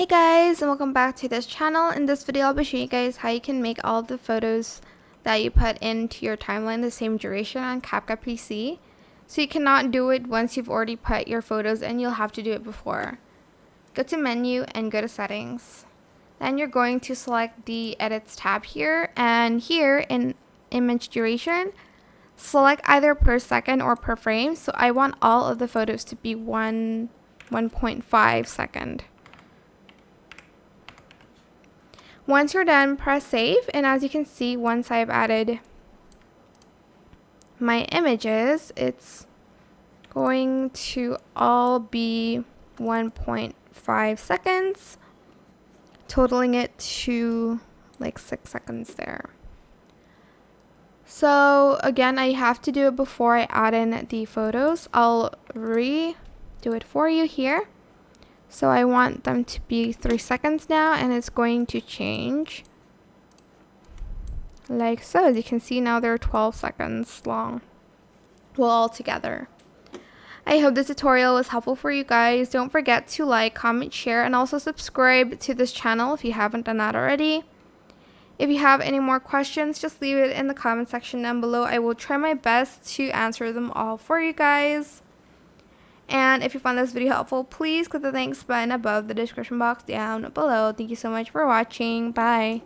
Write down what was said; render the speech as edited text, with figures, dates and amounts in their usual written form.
Hey guys, and welcome back to this channel. In this video I'll be showing you guys how you can make all of the photos that you put into your timeline the same duration on CapCut PC. So you cannot do it once you've already put your photos in, you'll have to do it before. Go to menu and go to settings. Then you're going to select the edits tab here, and here in image duration select either per second or per frame. So I want all of the photos to be 1.5 second. Once you're done, press save, and as you can see, once I've added my images, it's going to all be 1.5 seconds, totaling it to like 6 seconds there. So again, I have to do it before I add in the photos. I'll redo it for you here. So I want them to be 3 seconds now, and it's going to change like so. As you can see now, they're 12 seconds long, well, all together. I hope this tutorial was helpful for you guys. Don't forget to like, comment, share, and also subscribe to this channel if you haven't done that already. If you have any more questions, just leave it in the comment section down below. I will try my best to answer them all for you guys. And if you found this video helpful, please click the thanks button above the description box down below. Thank you so much for watching. Bye.